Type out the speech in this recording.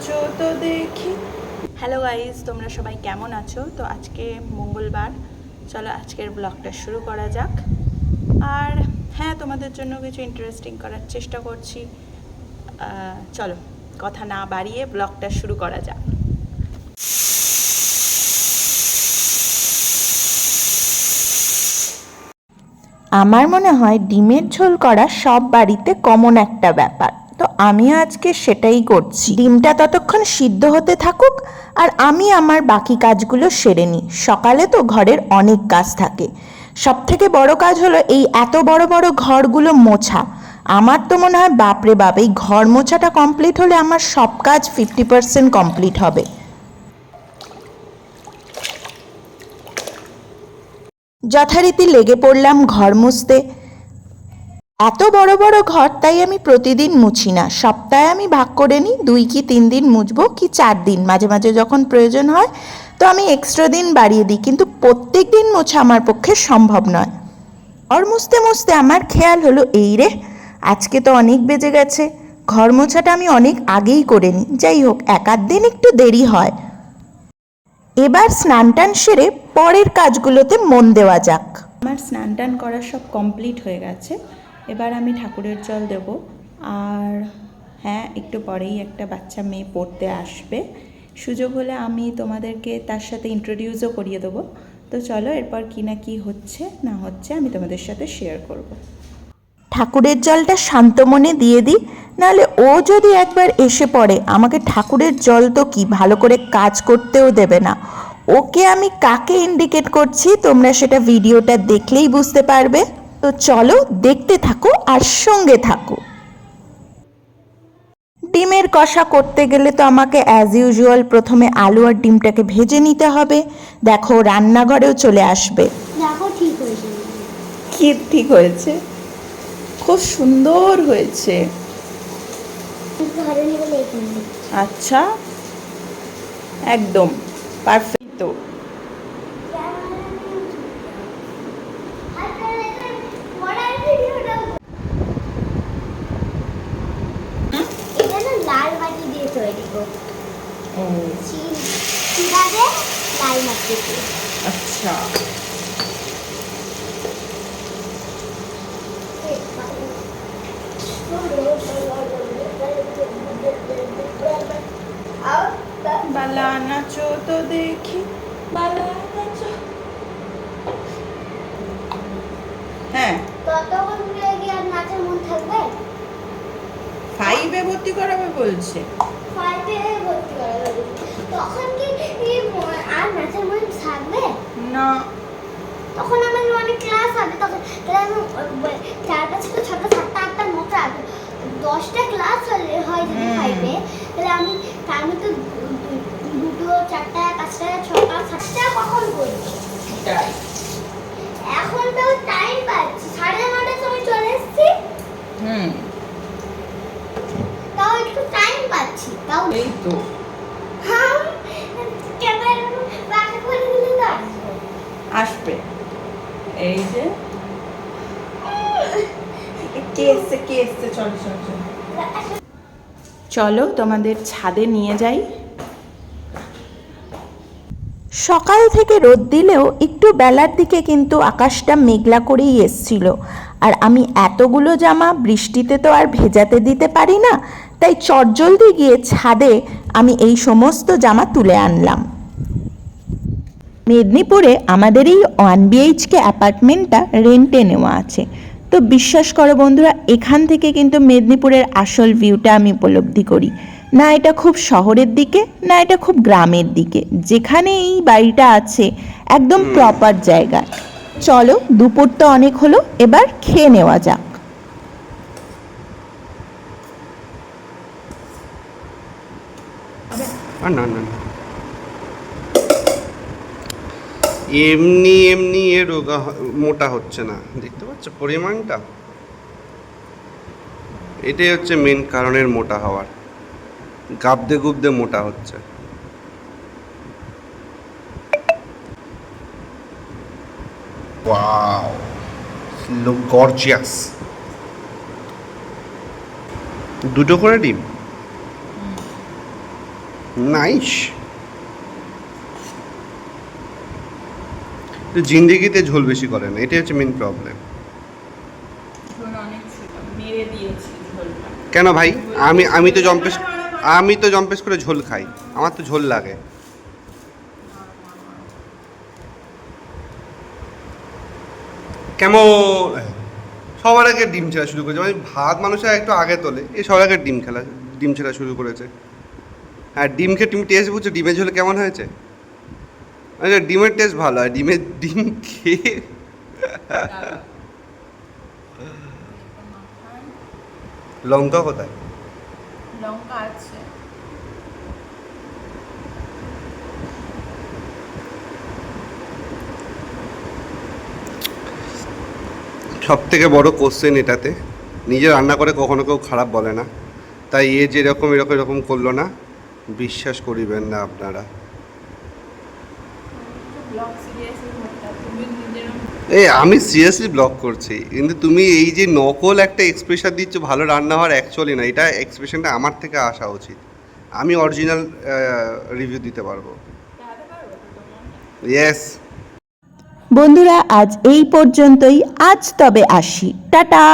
নাচো তো দেখি। Hello guys, তোমরা সবাই কেমন আছো? তো আজকে মঙ্গলবার, চলো আজকের ব্লগটা শুরু করা যাক। আর হ্যাঁ, তোমাদের জন্য কিছু ইন্টারেস্টিং করার চেষ্টা করছি। চলো কথা না বাড়িয়ে ব্লগটা শুরু করা যাক। আমার মনে হয় ডিমের ঝোল করা সব বাড়িতে কমন একটা ব্যাপার, তো আমিও আজকে সেটাই করছি। ডিমটা ততক্ষণ সিদ্ধ হতে থাকুক আর আমি আমার বাকি কাজগুলো সেরে নিই। সকালে তো ঘরের অনেক কাজ থাকে, সব থেকে বড় কাজ হলো এই এত বড় বড় ঘরগুলো মোছা। আমার তো মনে হয় বাপরে বাপ, এই ঘর মোছাটা কমপ্লিট হলে আমার সব কাজ 50% কমপ্লিট হবে। যথারীতি লেগে পড়লাম ঘর মুছতে। এত বড় বড় ঘর তাই আমি প্রতিদিন মুছি না, সপ্তাহে আমি ভাগ করে নিই 2 কি 3 দিন মুছবো, কি 4 দিন, মাঝে মাঝে যখন প্রয়োজন হয় তো আমি এক্সট্রা দিন বাড়িয়ে দিই, কিন্তু প্রত্যেক দিন মোছা আমার পক্ষে সম্ভব নয়। ঘর মুছতে মুছতে আমার খেয়াল হলো, এই রে আজকে তো অনেক বেজে গেছে, ঘর মোছাটা আমি অনেক আগেই করে নিই। যাই হোক, এক আধ দিন একটু দেরি হয়। এবার স্নান টান সেরে পরের কাজগুলোতে মন দেওয়া যাক। আমার স্নান টান করা সব কমপ্লিট হয়ে গেছে, এবার আমি ঠাকুরের জল দেব। আর হ্যাঁ, একটু পরেই একটা বাচ্চা মেয়ে পড়তে আসবে, সুযোগ হলে আমি তোমাদেরকে তার সাথে ইন্ট্রোডিউসও করিয়ে দেবো। তো চলো, এরপর কী না কী হচ্ছে না হচ্ছে আমি তোমাদের সাথে শেয়ার করব। ঠাকুরের জলটা শান্ত মনে দিয়ে দিই, নাহলে ও যদি একবার এসে পড়ে আমাকে ঠাকুরের জল তো কি ভালো করে কাজ করতেও দেবে না। ওকে আমি কাকে ইন্ডিকেট করছি তোমরা সেটা ভিডিওটা দেখলেই বুঝতে পারবে। তো চলো দেখতে থাকো আর সঙ্গে থাকো। ডিমের কষা করতে গেলে তো আমাকে অ্যাজ ইউজুয়াল প্রথমে আলু আর ডিমটাকে ভেজে নিতে হবে। দেখো রান্নাঘরেও চলে আসবে। দেখো ঠিক হয়েছে। কি ঠিক হয়েছে? খুব সুন্দর হয়েছে। আচ্ছা, একদম পারফেক্ট। তো লাল মাটি দিয়ে তৈরি গো। লাল মাটি দিয়ে। আচ্ছা, বালা নাচো তো দেখি, বালা নাচো। হ্যাঁ, ততক্ষণ কি আর নাচের মন থাকবে? 5-এ ভর্তি করাবে বলছে। 5-এ ভর্তি করা হবে, তখন কি আর নাচের মন থাকবে না, তখন আমার অনেক ক্লাস হবে। তখন আমি 4টা 6টা 7টা 8টা 9টা 10টা ক্লাস হলে হয় যদি 5-এ, তাহলে আমি তো 2টো 4টা 5টা 6টা 7টা কখন করব? তাই এখন তো টাইম পাচ্ছি, 9:30টার সময় চলে এসেছি। তাও একটু টাইম পাচ্ছি, তাও এই তো হ্যাঁ, ক্যামেরা বাকি করে দিলে তো আসবে। এই যে কে এসছে, চলো চলো চলো চলো তোমাদের ছাদে নিয়ে যাই। সকাল থেকে রোদ দিলেও একটু বেলার দিকে কিন্তু আকাশটা মেঘলা করেই এসছিল, আর আমি এতগুলো জামা বৃষ্টিতে তো আর ভেজাতে দিতে পারি না, তাই চটজলদি গিয়ে ছাদে আমি এই সমস্ত জামা তুলে আনলাম। মেদিনীপুরে আমাদের এই 1 BHK অ্যাপার্টমেন্টটা রেন্টে নেওয়া আছে। তো বিশ্বাস করো বন্ধুরা, এখান থেকে কিন্তু মেদিনীপুরের আসল ভিউটা আমি উপলব্ধি করি। না এটা খুব শহরের দিকে, না এটা খুব গ্রামের দিকে, যেখানে এই বাড়িটা আছে একদম প্রপার জায়গায়। চলো, দুপুর তো অনেক হলো, এবার খেয়ে নেওয়া যাক। না না না, এমনি এমনি এ রোগা মোটা হচ্ছে না, দেখতে পাচ্ছ পরিমাণটা? এটাই হচ্ছে মেন কারণের মোটা হওয়ার, গাবদে গুবদে মোটা হচ্ছে। Wow, look gorgeous. 2টো করে ডিম, নাইস। জিন্দেগিতে ঝোল বেশি করে না, এটাই হচ্ছে মেন প্রবলেম। মেরে দিয়েছি ঝোলটা। কেন ভাই? আমি তো জম্পেশ করে ঝোল খাই, আমার তো ঝোল লাগে। কেমন সবার আগে ডিম ছেড়া শুরু করেছে, মানে ভাত মানুষের একটু আগে তোলে, এ সবার আগে ডিম ছেড়া শুরু করেছে। আর ডিম খেয়ে তুমি টেস্ট বুঝছো ডিমের ঝোল কেমন হয়েছে? আচ্ছা, ডিমের টেস্ট ভালো হয়, ডিম খেয়ে লঙ্কা কোথায়? লঙ্কা আছে। সব থেকে বড় কোশ্চেন এটাতে, নিজে রান্না করে কখনো কেউ খারাপ বলে না, তাই এ যে এরকম করলো না, বিশ্বাস করিবেন না আপনারা। আমি সিরিয়াসলি ব্লগ করছি, কিন্তু তুমি এই যে নকল একটা এক্সপ্রেশন দিচ্ছ ভালো রান্না হওয়ার, অ্যাকচুয়ালি না, এটা এক্সপ্রেশনটা আমার থেকে আসা উচিত। আমি অরিজিনাল রিভিউ দিতে পারবো। ইয়েস। বন্ধুরা আজ এই পর্যন্তই, আজ তবে আসি, টাটা।